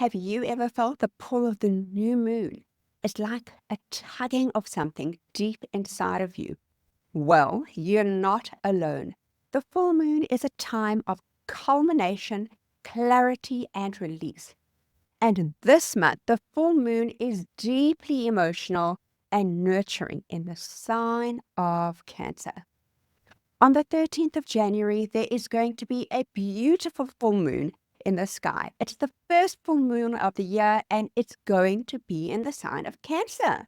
Have you ever felt the pull of the new moon? It's like a tugging of something deep inside of you. Well, you're not alone. The full moon is a time of culmination, clarity, and release. And this month, the full moon is deeply emotional and nurturing in the sign of Cancer. On the 13th of January, there is going to be a beautiful full moon in the sky. It's the first full moon of the year, and it's going to be in the sign of Cancer.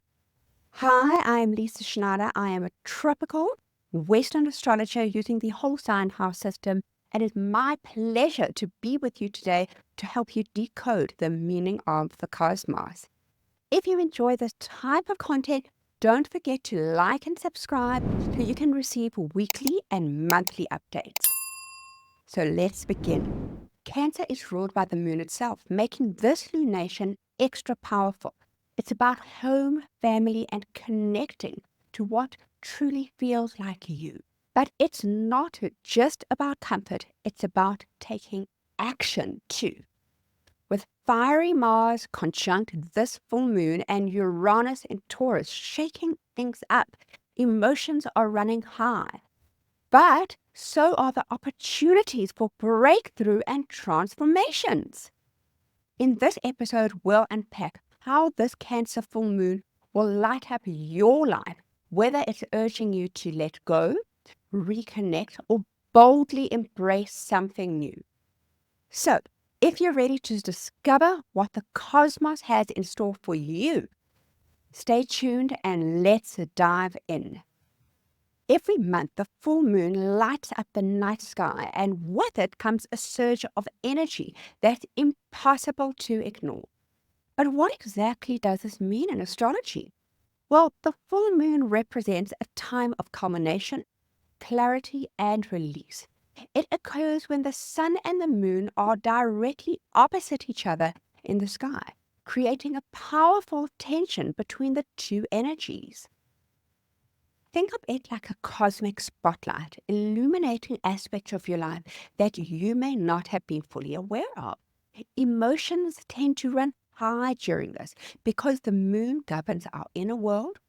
Hi, I'm Lisa Schneider. I am a tropical Western astrologer using the whole sign house system, and it's my pleasure to be with you today to help you decode the meaning of the cosmos. If you enjoy this type of content, don't forget to like and subscribe so you can receive weekly and monthly updates. So let's begin. Cancer is ruled by the moon itself, making this lunation extra powerful. It's about home, family, and connecting to what truly feels like you. But it's not just about comfort, it's about taking action too. With fiery Mars conjunct this full moon and Uranus in Taurus shaking things up, emotions are running high. But so are the opportunities for breakthrough and transformations. In this episode, we'll unpack how this Cancer full moon will light up your life, whether it's urging you to let go, reconnect, or boldly embrace something new. So, if you're ready to discover what the cosmos has in store for you, stay tuned and let's dive in. Every month, the full moon lights up the night sky, and with it comes a surge of energy that's impossible to ignore. But what exactly does this mean in astrology? Well, the full moon represents a time of culmination, clarity, and release. It occurs when the sun and the moon are directly opposite each other in the sky, creating a powerful tension between the two energies. Think of it like a cosmic spotlight, illuminating aspects of your life that you may not have been fully aware of. Emotions tend to run high during this because the moon governs our inner world,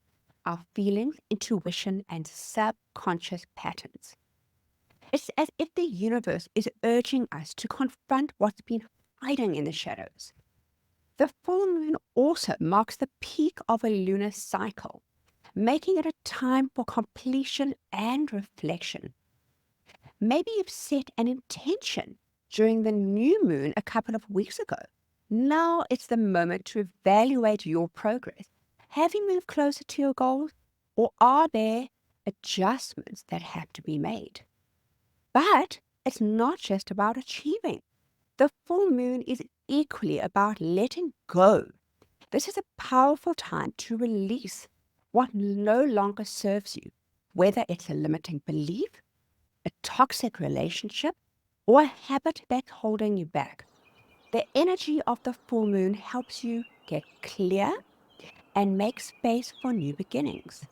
our feelings, intuition, and subconscious patterns. It's as if the universe is urging us to confront what's been hiding in the shadows. The full moon also marks the peak of a lunar cycle, making it a time for completion and reflection. Maybe you've set an intention during the new moon a couple of weeks ago. Now it's the moment to evaluate your progress. Have you moved closer to your goals, or are there adjustments that have to be made? But it's not just about achieving. The full moon is equally about letting go. This is a powerful time to release what no longer serves you, whether it's a limiting belief, a toxic relationship, or a habit that's holding you back. The energy of the full moon helps you get clear and make space for new beginnings.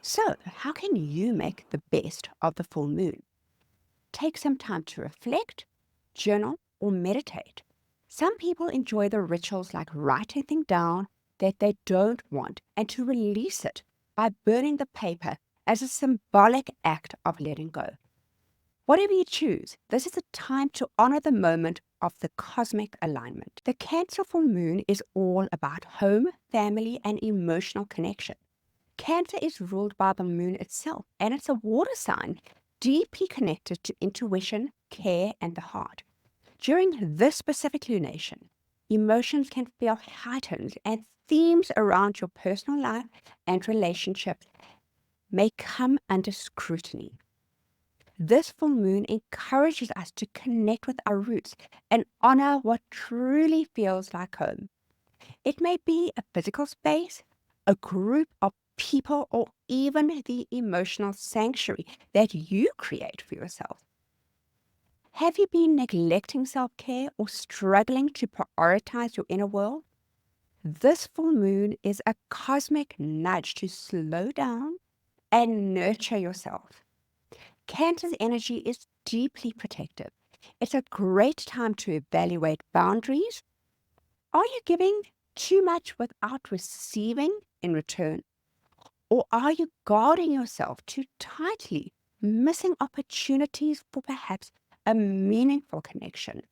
So, how can you make the best of the full moon? Take some time to reflect, journal, or meditate. Some people enjoy the rituals like writing things down that they don't want and to release it by burning the paper as a symbolic act of letting go. Whatever you choose, this is a time to honor the moment of the cosmic alignment. The Cancer full moon is all about home, family, and emotional connection. Cancer is ruled by the moon itself, and it's a water sign deeply connected to intuition, care, and the heart. During this specific lunation, emotions can feel heightened, and themes around your personal life and relationships may come under scrutiny. This full moon encourages us to connect with our roots and honor what truly feels like home. It may be a physical space, a group of people, or even the emotional sanctuary that you create for yourself. Have you been neglecting self-care or struggling to prioritize your inner world? This full moon is a cosmic nudge to slow down and nurture yourself. Cancer's energy is deeply protective. It's a great time to evaluate boundaries, Are you giving too much without receiving in return? Or are you guarding yourself too tightly, missing opportunities for perhaps a meaningful connection?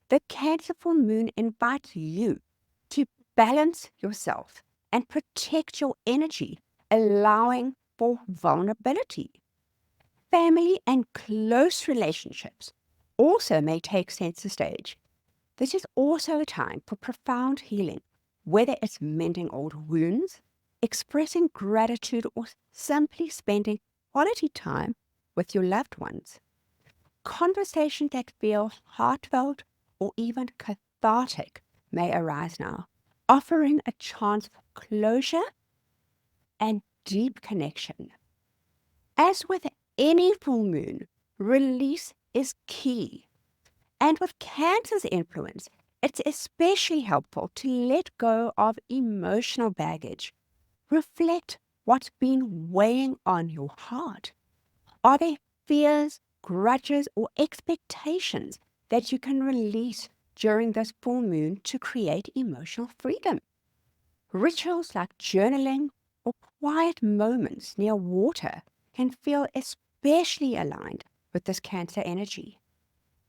The Cancer full moon invites you to balance yourself and protect your energy, allowing for vulnerability. Family and close relationships also may take center stage. This is also a time for profound healing, whether it's mending old wounds, expressing gratitude, or simply spending quality time with your loved ones. Conversations that feel heartfelt or even cathartic may arise now, offering a chance for closure and deep connection. As with any full moon, release is key. And with Cancer's influence, it's especially helpful to let go of emotional baggage. Reflect what's been weighing on your heart. Are there fears, grudges, or expectations that you can release during this full moon to create emotional freedom? Rituals like journaling or quiet moments near water can feel especially aligned with this Cancer energy.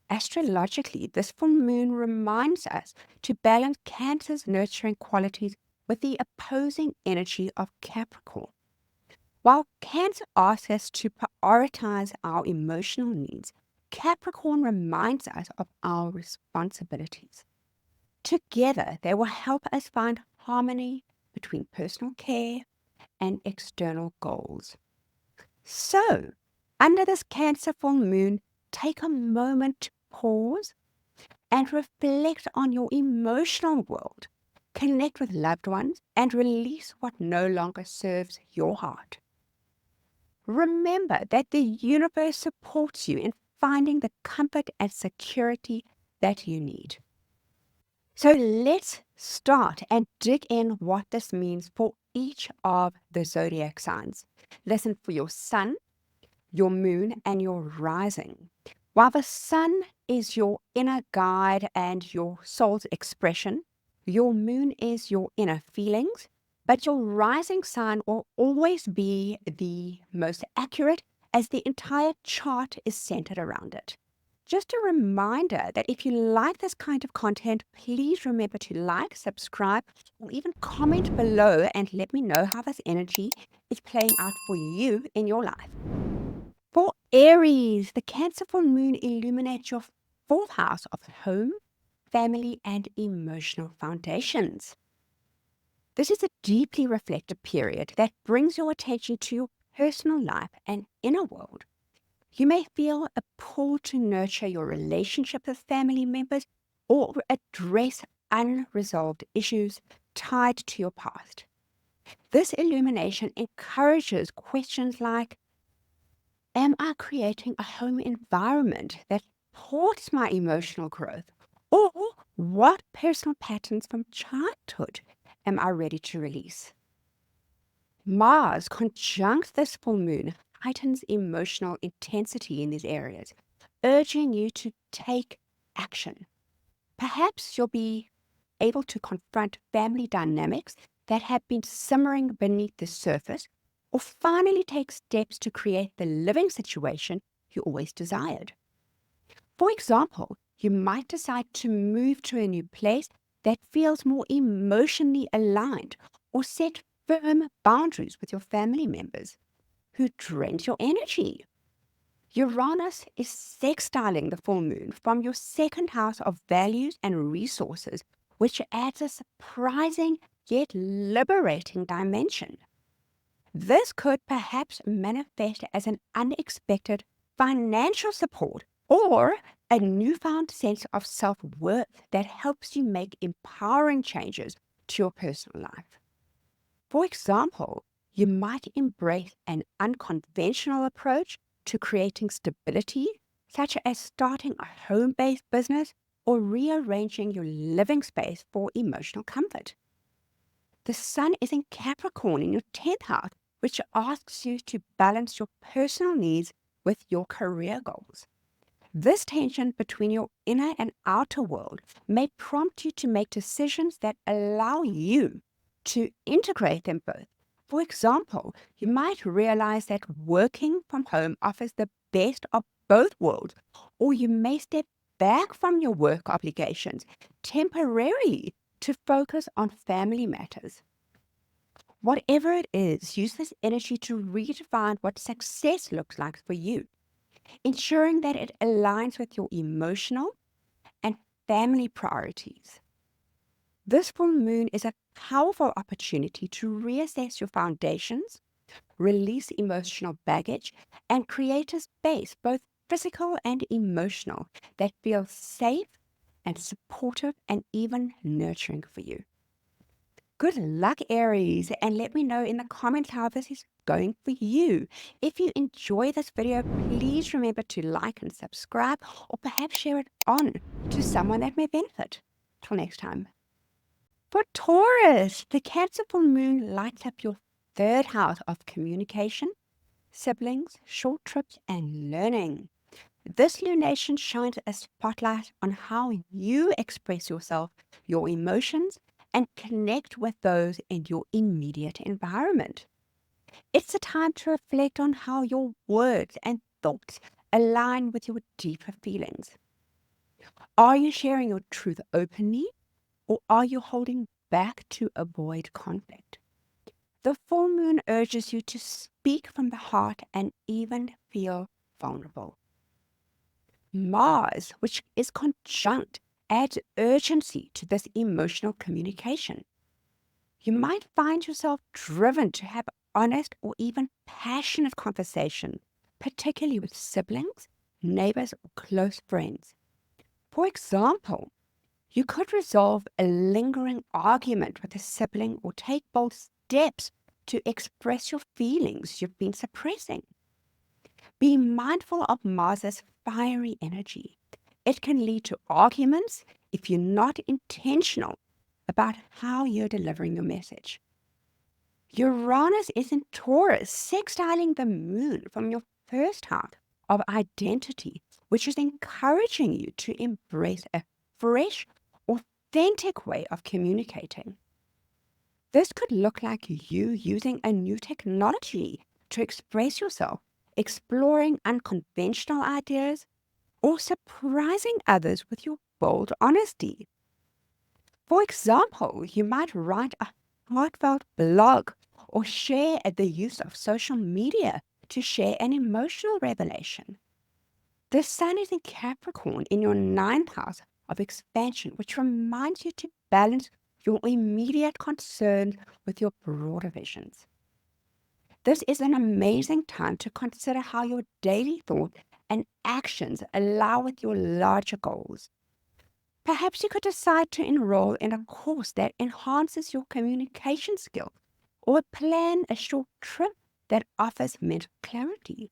Astrologically, this full moon reminds us to balance Cancer's nurturing qualities with the opposing energy of Capricorn. While Cancer asks us to prioritize our emotional needs, Capricorn reminds us of our responsibilities. Together, they will help us find harmony between personal care and external goals. So, under this Cancer full moon, take a moment to pause and reflect on your emotional world. Connect with loved ones and release what no longer serves your heart. Remember that the universe supports you in finding the comfort and security that you need. So let's start and dig in what this means for each of the zodiac signs. Listen for your sun, your moon, and your rising. While the sun is your inner guide and your soul's expression, your moon is your inner feelings, but your rising sign will always be the most accurate as the entire chart is centered around it. Just a reminder that if you like this kind of content, please remember to like, subscribe, or even comment below and let me know how this energy is playing out for you in your life. For Aries, the Cancer full moon illuminates your fourth house of home, family, and emotional foundations. This is a deeply reflective period that brings your attention to your personal life and inner world. You may feel a pull to nurture your relationship with family members or address unresolved issues tied to your past. This illumination encourages questions like, am I creating a home environment that supports my emotional growth? Or what personal patterns from childhood am I ready to release? Mars conjunct this full moon heightens emotional intensity in these areas, urging you to take action. Perhaps you'll be able to confront family dynamics that have been simmering beneath the surface, or finally take steps to create the living situation you always desired. For example, you might decide to move to a new place that feels more emotionally aligned, or set firm boundaries with your family members who drains your energy. Uranus is sextiling the full moon from your second house of values and resources, which adds a surprising yet liberating dimension. This could perhaps manifest as an unexpected financial support or a newfound sense of self-worth that helps you make empowering changes to your personal life. For example, you might embrace an unconventional approach to creating stability, such as starting a home-based business or rearranging your living space for emotional comfort. The sun is in Capricorn in your 10th house, which asks you to balance your personal needs with your career goals. This tension between your inner and outer world may prompt you to make decisions that allow you to integrate them both. For example, you might realize that working from home offers the best of both worlds, or you may step back from your work obligations temporarily to focus on family matters. Whatever it is, use this energy to redefine what success looks like for you, ensuring that it aligns with your emotional and family priorities. This full moon is a powerful opportunity to reassess your foundations, release emotional baggage, and create a space, both physical and emotional, that feels safe and supportive and even nurturing for you. Good luck, Aries, and let me know in the comments how this is going for you. If you enjoy this video, please remember to like and subscribe, or perhaps share it on to someone that may benefit. Till next time. For Taurus, the Cancer full moon lights up your third house of communication, siblings, short trips, and learning. This lunation shines a spotlight on how you express yourself, your emotions, and connect with those in your immediate environment. It's a time to reflect on how your words and thoughts align with your deeper feelings. Are you sharing your truth openly, or are you holding back to avoid conflict? The full moon urges you to speak from the heart and even feel vulnerable. Mars, which is conjunct, adds urgency to this emotional communication. You might find yourself driven to have honest or even passionate conversation, particularly with siblings, neighbors, or close friends. For example, you could resolve a lingering argument with a sibling or take bold steps to express your feelings you've been suppressing. Be mindful of Mars's fiery energy. It can lead to arguments if you're not intentional about how you're delivering your message. Uranus is in Taurus, sextiling the moon from your first house of identity, which is encouraging you to embrace a fresh, authentic way of communicating. This could look like you using a new technology to express yourself, exploring unconventional ideas, or surprising others with your bold honesty. For example, you might write a heartfelt blog or share the use of social media to share an emotional revelation. The sun is in Capricorn in your ninth house of expansion, which reminds you to balance your immediate concerns with your broader visions. This is an amazing time to consider how your daily thoughts and actions align with your larger goals. Perhaps you could decide to enroll in a course that enhances your communication skills, or plan a short trip that offers mental clarity.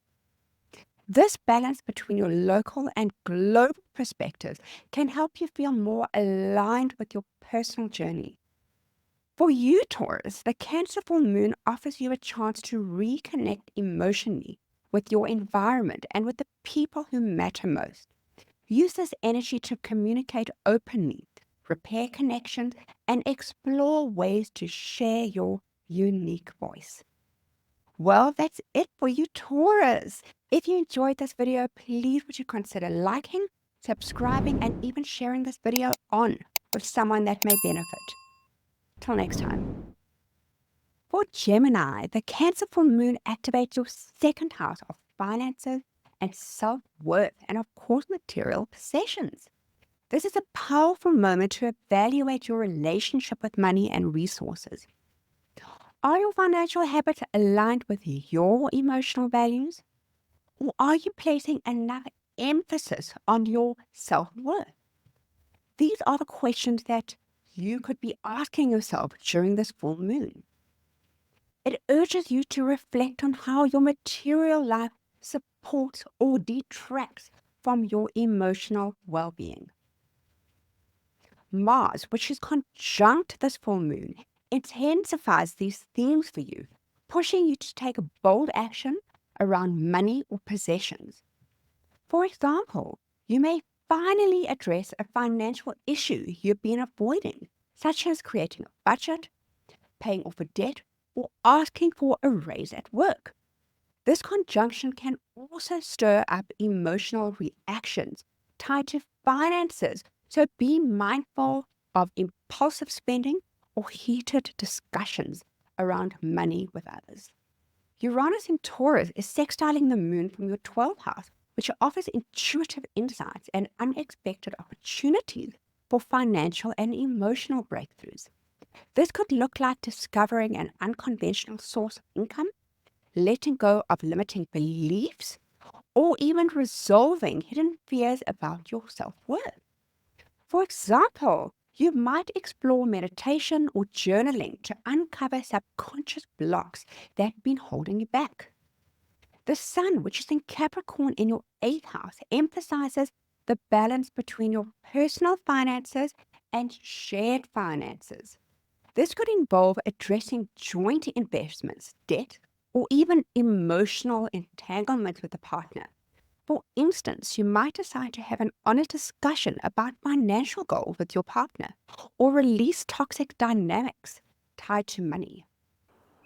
This balance between your local and global perspectives can help you feel more aligned with your personal journey. For you, Taurus, the Cancer full moon offers you a chance to reconnect emotionally with your environment and with the people who matter most. Use this energy to communicate openly, repair connections, and explore ways to share your unique voice. Well, that's it for you, Taurus. If you enjoyed this video, please would you consider liking, subscribing, and even sharing this video on with someone that may benefit. Till next time. For Gemini, the Cancer full moon activates your second house of finances and self-worth, and of course, material possessions. This is a powerful moment to evaluate your relationship with money and resources. Are your financial habits aligned with your emotional values? Or are you placing enough emphasis on your self-worth? These are the questions that you could be asking yourself during this full moon. It urges you to reflect on how your material life supports or detracts from your emotional well-being. Mars, which is conjunct this full moon, intensifies these themes for you, pushing you to take bold action around money or possessions. For example, You may finally address a financial issue you've been avoiding, such as creating a budget, paying off a debt, or asking for a raise at work. This conjunction can also stir up emotional reactions tied to finances, so be mindful of impulsive spending or heated discussions around money with others. Uranus in Taurus is sextiling the moon from your 12th house, which offers intuitive insights and unexpected opportunities for financial and emotional breakthroughs. This could look like discovering an unconventional source of income, letting go of limiting beliefs, or even resolving hidden fears about your self-worth. For example, you might explore meditation or journaling to uncover subconscious blocks that have been holding you back. The sun, which is in Capricorn in your 8th house, emphasizes the balance between your personal finances and shared finances. This could involve addressing joint investments, debt, or even emotional entanglements with a partner. For instance, you might decide to have an honest discussion about financial goals with your partner or release toxic dynamics tied to money.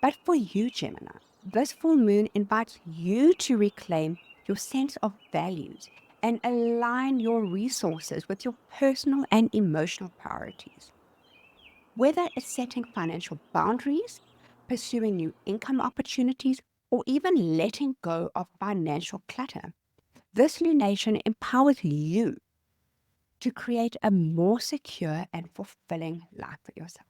But for you, Gemini, this full moon invites you to reclaim your sense of values and align your resources with your personal and emotional priorities. Whether it's setting financial boundaries, pursuing new income opportunities, or even letting go of financial clutter, this lunation empowers you to create a more secure and fulfilling life for yourself.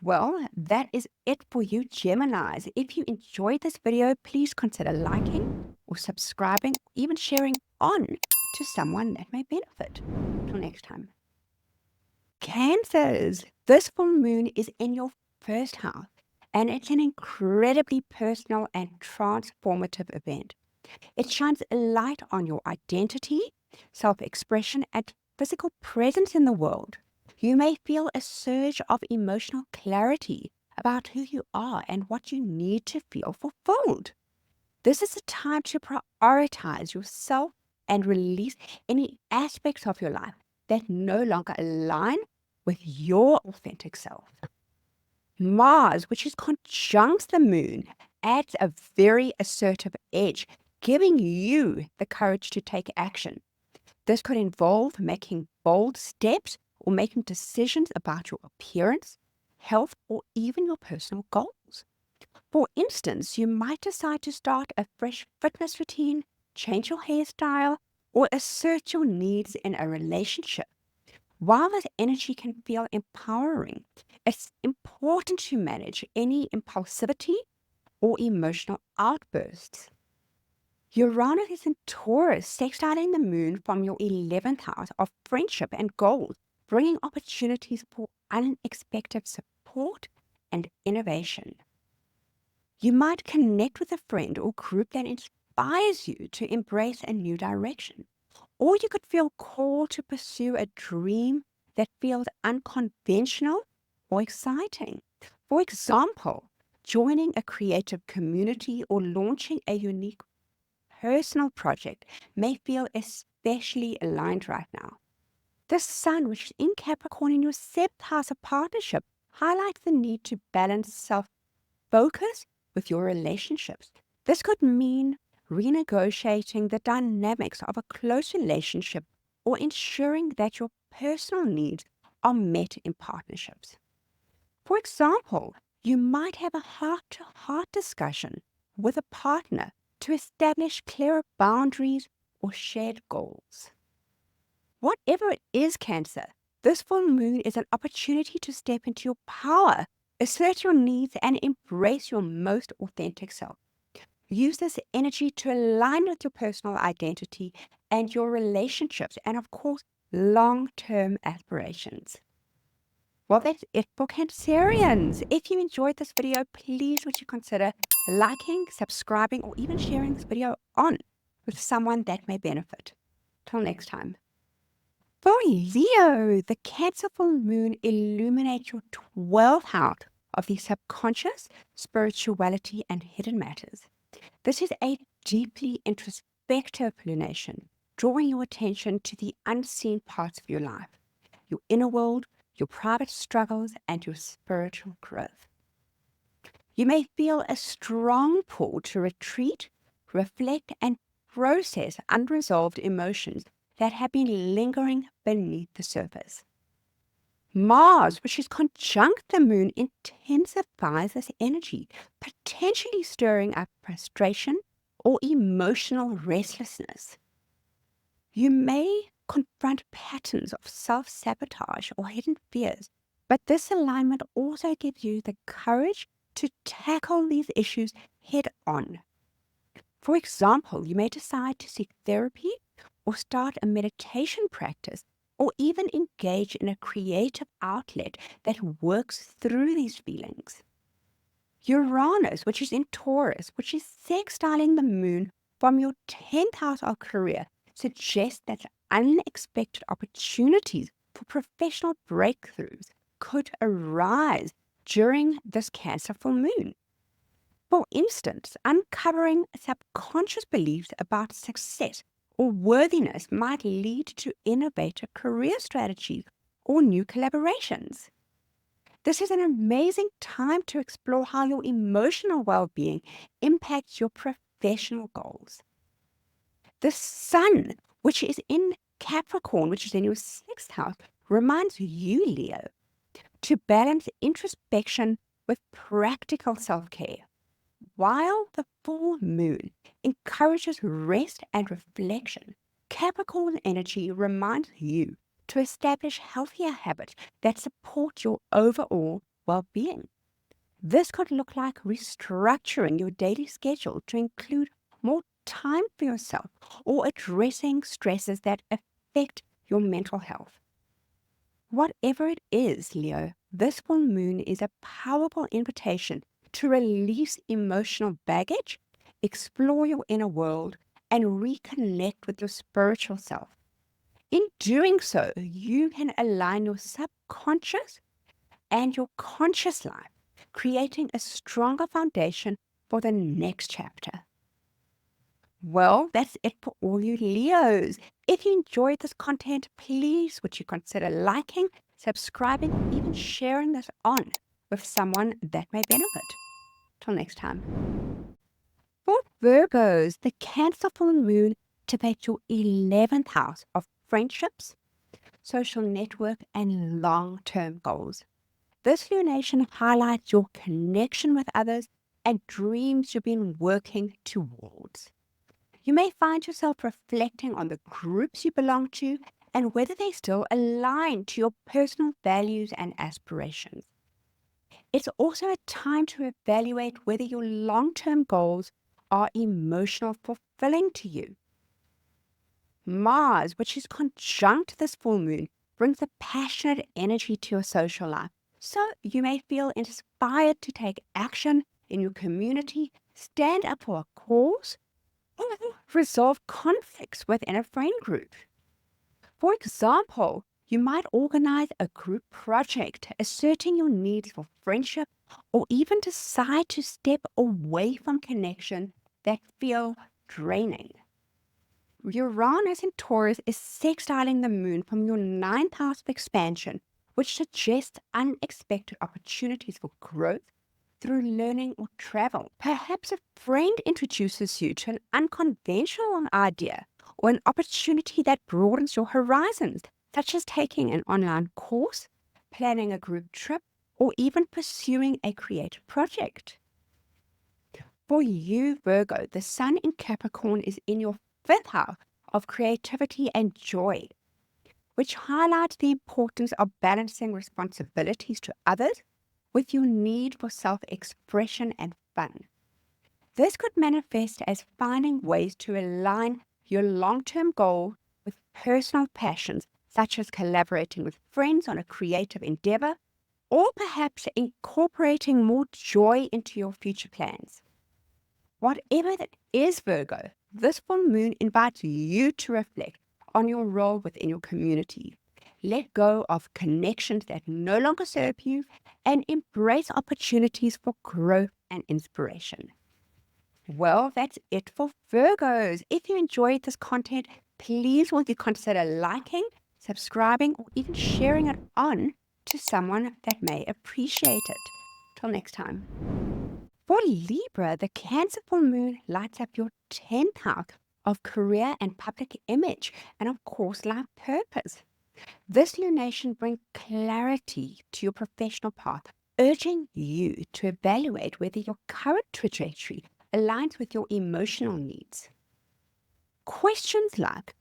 Well, that is it for you, Geminis. If you enjoyed this video, please consider liking or subscribing, even sharing on to someone that may benefit. Till next time. Cancers, this full moon is in your 1st house, and it's an incredibly personal and transformative event. It shines a light on your identity, self-expression, and physical presence in the world. You may feel a surge of emotional clarity about who you are and what you need to feel fulfilled. This is a time to prioritize yourself and release any aspects of your life that no longer align with your authentic self. Mars, which is conjunct the moon, adds a very assertive edge, giving you the courage to take action. This could involve making bold steps or making decisions about your appearance, health, or even your personal goals. For instance, you might decide to start a fresh fitness routine, change your hairstyle, or assert your needs in a relationship. While this energy can feel empowering, it's important to manage any impulsivity or emotional outbursts. Uranus is in Taurus, sextiling the moon from your 11th house of friendship and goals, bringing opportunities for unexpected support and innovation. You might connect with a friend or group that inspires you to embrace a new direction. Or you could feel called to pursue a dream that feels unconventional or exciting. For example, joining a creative community or launching a unique personal project may feel especially aligned right now. The sun, which is in Capricorn in your 7th house of partnership, highlights the need to balance self-focus with your relationships. This could mean renegotiating the dynamics of a close relationship or ensuring that your personal needs are met in partnerships. For example, you might have a heart-to-heart discussion with a partner to establish clearer boundaries or shared goals. Whatever it is, Cancer, this full moon is an opportunity to step into your power, assert your needs, and embrace your most authentic self. Use this energy to align with your personal identity and your relationships, and of course, long-term aspirations. Well, that's it for Cancerians. If you enjoyed this video, please would you consider liking, subscribing, or even sharing this video on with someone that may benefit. Till next time. For Leo, the Cancer full moon illuminates your 12th house of the subconscious, spirituality, and hidden matters. This is a deeply introspective lunation, drawing your attention to the unseen parts of your life, your inner world, your private struggles, and your spiritual growth. You may feel a strong pull to retreat, reflect, and process unresolved emotions that have been lingering beneath the surface. Mars, which is conjunct the moon, intensifies this energy, potentially stirring up frustration or emotional restlessness. You may confront patterns of self-sabotage or hidden fears, but this alignment also gives you the courage to tackle these issues head on. For example, you may decide to seek therapy or start a meditation practice or even engage in a creative outlet that works through these feelings. Uranus, which is in Taurus, which is sextiling the moon from your 10th house of career, suggests that unexpected opportunities for professional breakthroughs could arise during this Cancer full moon. For instance, uncovering subconscious beliefs about success or worthiness might lead to innovative career strategies or new collaborations. This is an amazing time to explore how your emotional well-being impacts your professional goals. The Sun, which is in Capricorn, which is in your 6th house, reminds you, Leo, to balance introspection with practical self-care. While the full moon encourages rest and reflection, Capricorn energy reminds you to establish healthier habits that support your overall well-being. This could look like restructuring your daily schedule to include more time for yourself or addressing stresses that affect your mental health. Whatever it is, Leo, this full moon is a powerful invitation to release emotional baggage, explore your inner world, and reconnect with your spiritual self. In doing so, you can align your subconscious and your conscious life, creating a stronger foundation for the next chapter. Well, that's it for all you Leos. If you enjoyed this content, please would you consider liking, subscribing, or even sharing this on with someone that may benefit. Till next time. For Virgos, the Cancer full moon activates your 11th house of friendships, social network, and long-term goals. This lunation highlights your connection with others and dreams you've been working towards. You may find yourself reflecting on the groups you belong to and whether they still align to your personal values and aspirations. It's also a time to evaluate whether your long-term goals are emotionally fulfilling to you. Mars, which is conjunct this full moon, brings a passionate energy to your social life. So you may feel inspired to take action in your community, stand up for a cause, or resolve conflicts within a friend group. For example, you might organize a group project, asserting your needs for friendship, or even decide to step away from connection that feel draining. Uranus in Taurus is sextiling the moon from your 9th house of expansion, which suggests unexpected opportunities for growth through learning or travel. Perhaps a friend introduces you to an unconventional idea or an opportunity that broadens your horizons, such as taking an online course, planning a group trip, or even pursuing a creative project. For you, Virgo, the Sun in Capricorn is in your 5th house of creativity and joy, which highlights the importance of balancing responsibilities to others with your need for self-expression and fun. This could manifest as finding ways to align your long-term goal with personal passions, such as collaborating with friends on a creative endeavor, or perhaps incorporating more joy into your future plans. Whatever that is, Virgo, this full moon invites you to reflect on your role within your community. Let go of connections that no longer serve you and embrace opportunities for growth and inspiration. Well, that's it for Virgos. If you enjoyed this content, please will you consider liking, subscribing, or even sharing it on to someone that may appreciate it. Till next time. For Libra, the Cancer full moon lights up your 10th house of career and public image, and of course, life purpose. This lunation brings clarity to your professional path, urging you to evaluate whether your current trajectory aligns with your emotional needs. Questions like,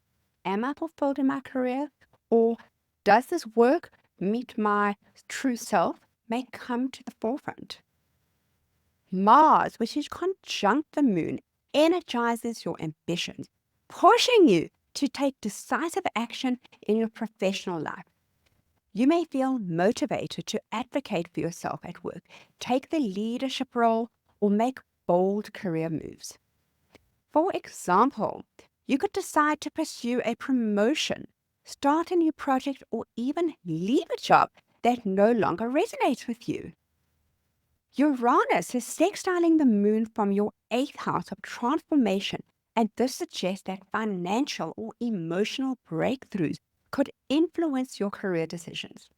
am I fulfilled in my career? Or does this work meet my true self? May come to the forefront. Mars, which is conjunct the moon, energizes your ambitions, pushing you to take decisive action in your professional life. You may feel motivated to advocate for yourself at work, take the leadership role, or make bold career moves. For example, you could decide to pursue a promotion, start a new project, or even leave a job that no longer resonates with you. Uranus is sextiling the moon from your 8th house of transformation, and this suggests that financial or emotional breakthroughs could influence your career decisions.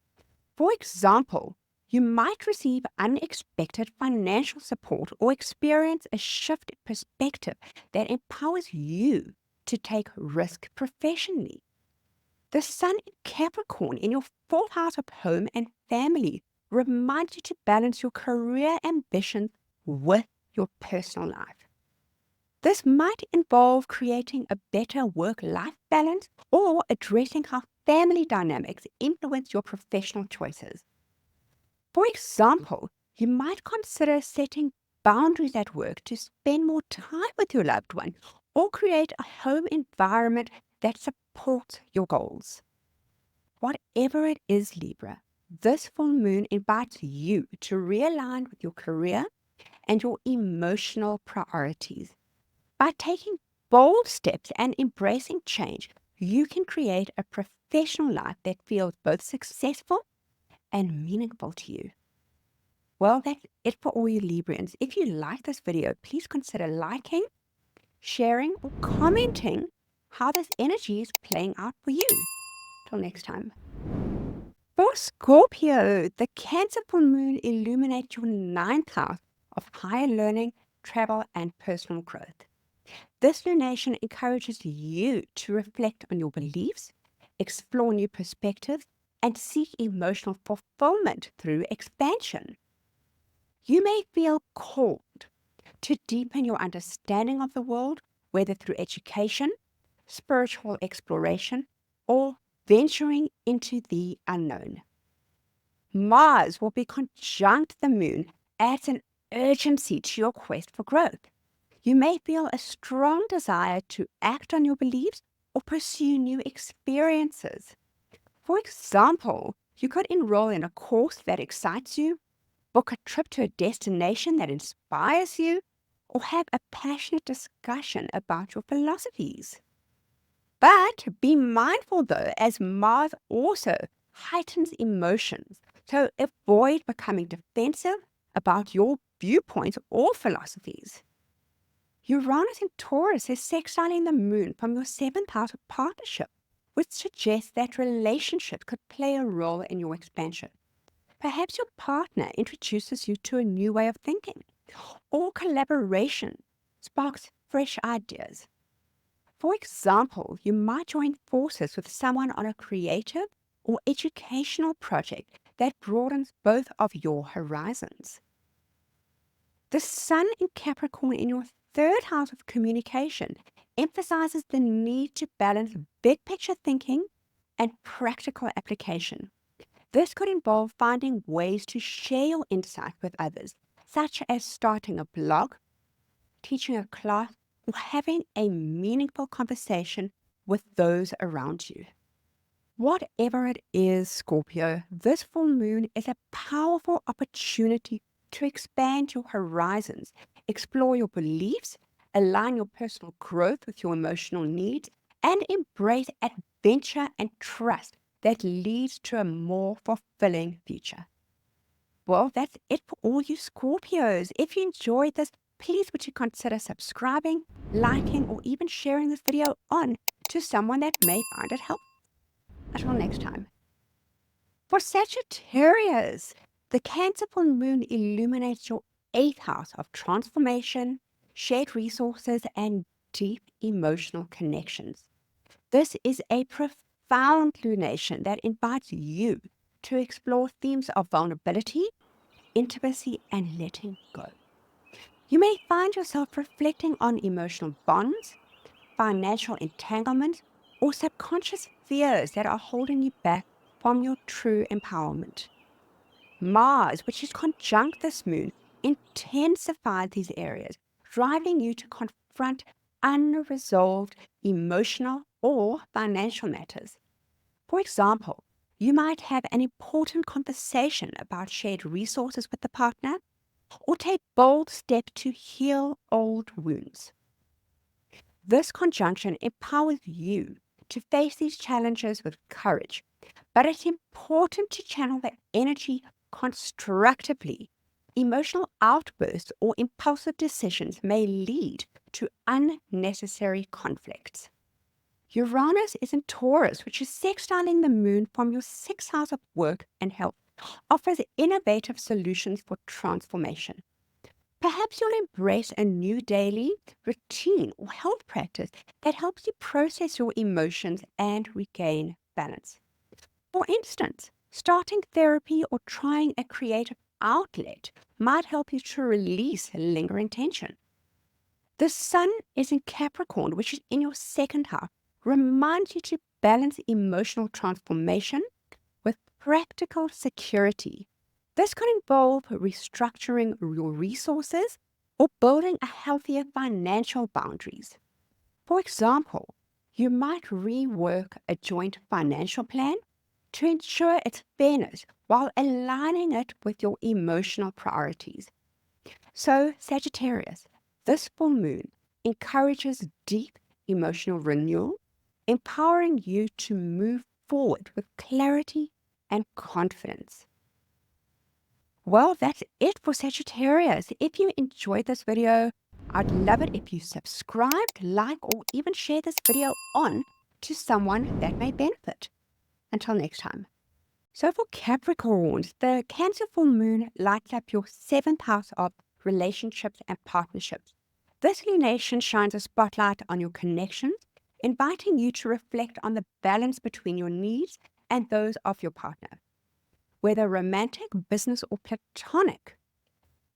For example, you might receive unexpected financial support or experience a shift in perspective that empowers you to take risk professionally. The Sun in Capricorn in your 4th house of home and family reminds you to balance your career ambitions with your personal life. This might involve creating a better work-life balance or addressing how family dynamics influence your professional choices. For example, you might consider setting boundaries at work to spend more time with your loved one or create a home environment that supports your goals. Whatever it is, Libra, this full moon invites you to realign with your career and your emotional priorities. By taking bold steps and embracing change, you can create a professional life that feels both successful and meaningful to you. Well, that's it for all you Librans. If you like this video, please consider liking, sharing, or commenting how this energy is playing out for you. Till next time. For Scorpio, the Cancer full moon illuminates your 9th house of higher learning, travel, and personal growth. This lunation encourages you to reflect on your beliefs, explore new perspectives, and seek emotional fulfillment through expansion. You may feel called to deepen your understanding of the world, whether through education, spiritual exploration, or venturing into the unknown. Mars will be conjunct the moon, adds an urgency to your quest for growth. You may feel a strong desire to act on your beliefs or pursue new experiences. For example, you could enroll in a course that excites you, book a trip to a destination that inspires you, or have a passionate discussion about your philosophies. But be mindful though, as Mars also heightens emotions, so avoid becoming defensive about your viewpoints or philosophies. Uranus in Taurus is sextiling the moon from your 7th house of partnership, which suggests that relationships could play a role in your expansion. Perhaps your partner introduces you to a new way of thinking, or collaboration sparks fresh ideas. For example, you might join forces with someone on a creative or educational project that broadens both of your horizons. The Sun in Capricorn in your 3rd house of communication emphasizes the need to balance big picture thinking and practical application. This could involve finding ways to share your insight with others, such as starting a blog, teaching a class, or having a meaningful conversation with those around you. Whatever it is, Scorpio, this full moon is a powerful opportunity to expand your horizons, explore your beliefs, align your personal growth with your emotional needs, and embrace adventure and trust that leads to a more fulfilling future. Well, that's it for all you Scorpios. If you enjoyed this, please would you consider subscribing, liking, or even sharing this video on to someone that may find it helpful. Until next time. For Sagittarius, the Cancer full moon illuminates your 8th house of transformation, shared resources, and deep emotional connections. This is a profound lunation that invites you to explore themes of vulnerability, intimacy, and letting go. You may find yourself reflecting on emotional bonds, financial entanglement, or subconscious fears that are holding you back from your true empowerment. Mars, which is conjunct this moon, intensifies these areas, driving you to confront unresolved emotional or financial matters. For example, you might have an important conversation about shared resources with the partner, or take bold steps to heal old wounds. This conjunction empowers you to face these challenges with courage, but it's important to channel the energy constructively. Emotional outbursts or impulsive decisions may lead to unnecessary conflicts. Uranus is in Taurus, which is sextiling the moon from your 6th house of work and health, offers innovative solutions for transformation. Perhaps you'll embrace a new daily routine or health practice that helps you process your emotions and regain balance. For instance, starting therapy or trying a creative outlet might help you to release lingering tension. The sun is in Capricorn, which is in your 2nd house, reminds you to balance emotional transformation with practical security. This could involve restructuring your resources or building a healthier financial boundaries. For example, you might rework a joint financial plan to ensure its fairness while aligning it with your emotional priorities. So, Sagittarius, this full moon encourages deep emotional renewal, empowering you to move forward with clarity and confidence. Well, that's it for Sagittarius. If you enjoyed this video, I'd love it if you subscribed, like, or even share this video on to someone that may benefit. Until next time. So for Capricorns, the Cancer full moon lights up your 7th house of relationships and partnerships. This lunation shines a spotlight on your connections, inviting you to reflect on the balance between your needs and those of your partner. Whether romantic, business, or platonic,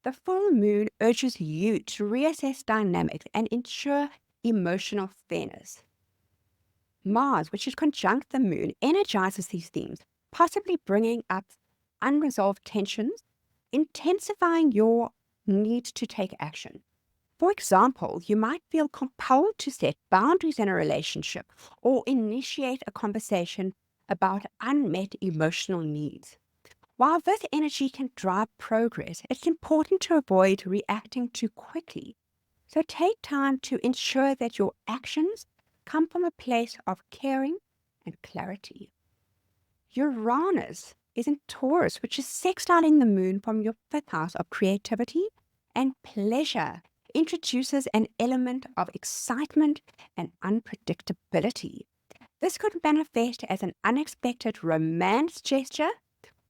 the full moon urges you to reassess dynamics and ensure emotional fairness. Mars, which is conjunct the moon, energizes these themes, possibly bringing up unresolved tensions, intensifying your need to take action. For example, you might feel compelled to set boundaries in a relationship or initiate a conversation about unmet emotional needs. While this energy can drive progress, it's important to avoid reacting too quickly. So take time to ensure that your actions come from a place of caring and clarity. Uranus is in Taurus, which is sextiling the moon from your 5th house of creativity and pleasure, introduces an element of excitement and unpredictability. This could manifest as an unexpected romance gesture,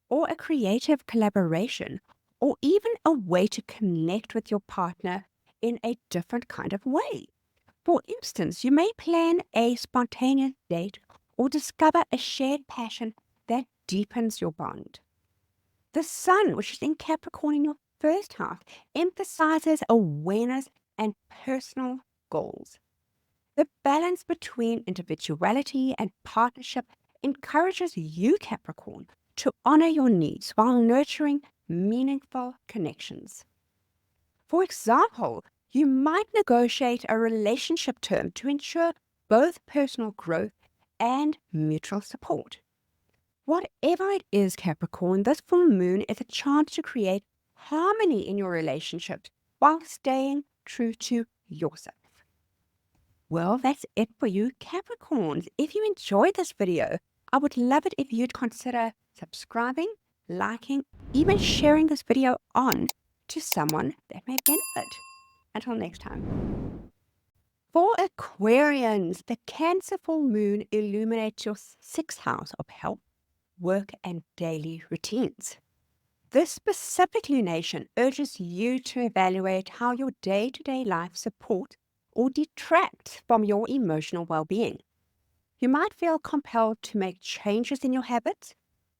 or a creative collaboration, or even a way to connect with your partner in a different kind of way. For instance, you may plan a spontaneous date or discover a shared passion that deepens your bond. The sun, which is in Capricorn in your 1st house, emphasizes awareness and personal goals. The balance between individuality and partnership encourages you, Capricorn, to honor your needs while nurturing meaningful connections. For example, you might negotiate a relationship term to ensure both personal growth and mutual support. Whatever it is, Capricorn, this full moon is a chance to create harmony in your relationships while staying true to yourself. Well, that's it for you, Capricorns. If you enjoyed this video, I would love it if you'd consider subscribing, liking, even sharing this video on to someone that may benefit. Until next time. For Aquarians, the Cancer full moon illuminates your sixth house of health, work, and daily routines. This specific lunation urges you to evaluate how your day-to-day life supports or detracts from your emotional well-being. You might feel compelled to make changes in your habits,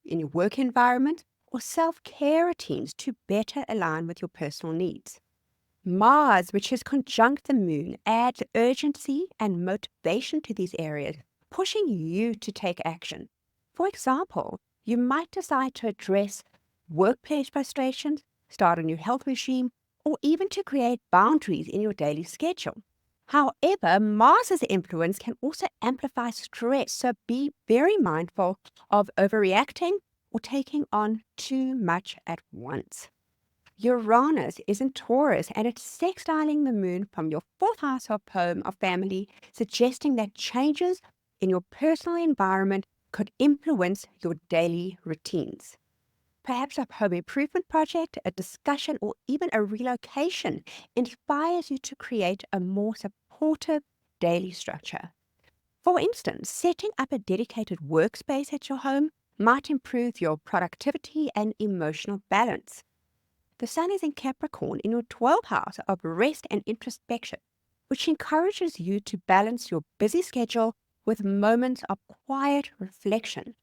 in your work environment, or self-care routines to better align with your personal needs. Mars, which is conjunct the moon, adds urgency and motivation to these areas, pushing you to take action. For example, you might decide to address workplace frustrations, start a new health regime, or even to create boundaries in your daily schedule. However, Mars's influence can also amplify stress, so be very mindful of overreacting or taking on too much at once. Uranus is in Taurus and it's sextiling the moon from your fourth house of home of family, suggesting that changes in your personal environment could influence your daily routines. Perhaps a home improvement project, a discussion, or even a relocation inspires you to create a more supportive daily structure. For instance, setting up a dedicated workspace at your home might improve your productivity and emotional balance. The Sun is in Capricorn in your 12th house of rest and introspection, which encourages you to balance your busy schedule with moments of quiet reflection.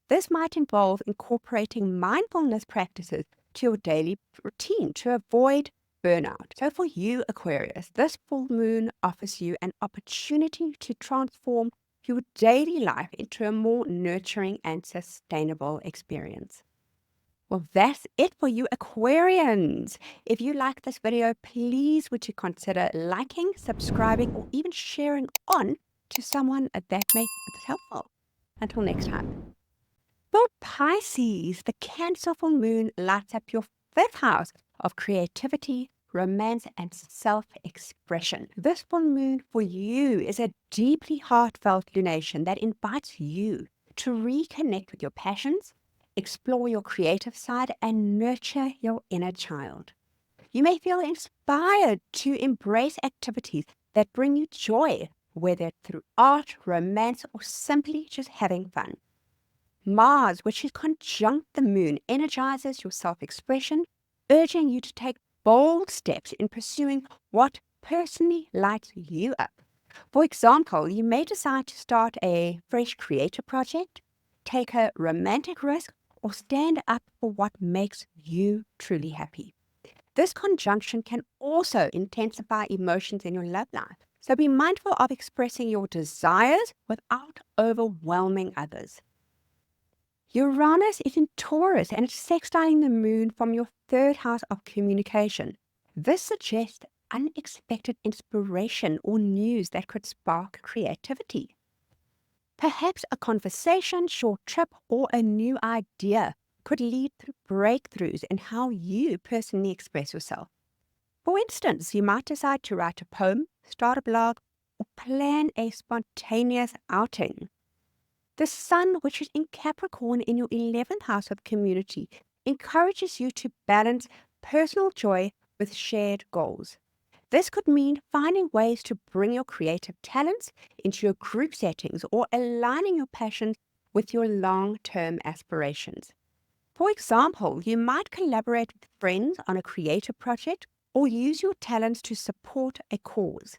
This might involve incorporating mindfulness practices to your daily routine to avoid burnout. So for you, Aquarius, this full moon offers you an opportunity to transform your daily life into a more nurturing and sustainable experience. Well, that's it for you Aquarians. If you like this video, please would you consider liking, subscribing, or even sharing on to someone that may find this helpful. Until next time. For Pisces, the Cancer full moon lights up your fifth house of creativity, romance, and self-expression. This full moon for you is a deeply heartfelt lunation that invites you to reconnect with your passions, explore your creative side, and nurture your inner child. You may feel inspired to embrace activities that bring you joy, whether through art, romance, or simply just having fun. Mars, which is conjunct the moon, energizes your self-expression, urging you to take bold steps in pursuing what personally lights you up. For example, you may decide to start a fresh creative project, take a romantic risk, or stand up for what makes you truly happy. This conjunction can also intensify emotions in your love life, so be mindful of expressing your desires without overwhelming others. Uranus is in Taurus and it's sextiling the moon from your third house of communication. This suggests unexpected inspiration or news that could spark creativity. Perhaps a conversation, short trip, or a new idea could lead to breakthroughs in how you personally express yourself. For instance, you might decide to write a poem, start a blog, or plan a spontaneous outing. The Sun, which is in Capricorn in your 11th house of community, encourages you to balance personal joy with shared goals. This could mean finding ways to bring your creative talents into your group settings or aligning your passions with your long-term aspirations. For example, you might collaborate with friends on a creative project or use your talents to support a cause.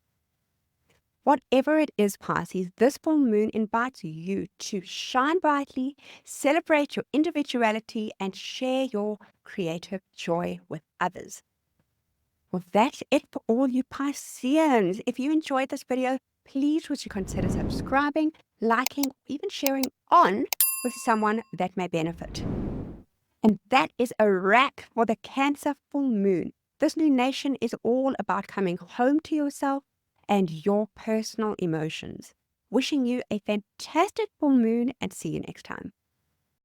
Whatever it is, Pisces, this full moon invites you to shine brightly, celebrate your individuality, and share your creative joy with others. Well, that's it for all you Pisceans. If you enjoyed this video, please would you consider subscribing, liking, or even sharing on with someone that may benefit. And that is a wrap for the Cancer full moon. This lunation is all about coming home to yourself and your personal emotions. Wishing you a fantastic full moon and see you next time.